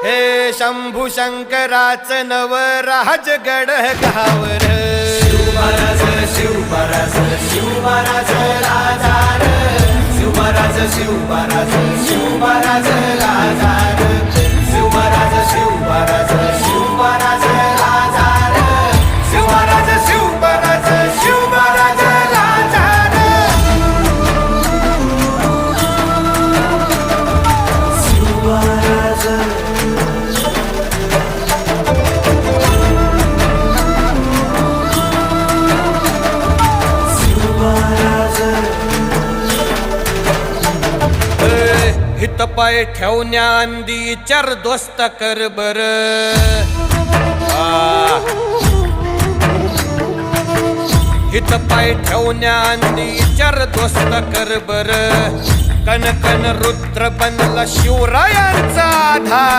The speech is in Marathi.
हे शंभू शंकराचं नवराज गड गावर शिवमहाराज शिवमहाराज शिवमहाराज राजार शिवमहाराज शिवमहाराज शिवमहाराज राजार शिवमहाराज शिवमहाराज शिवमहाराज राजार शिवमहाराज शिवमहाराज शिवमहाराज राजार शिवमहाराज हित पाय ठेवण्याआंदी चार दोस्त कर बर हित पाय ठेवण्याआंदी चार दोस्त कर बर कन कन रुद्र बनला शिवरायांचा आधार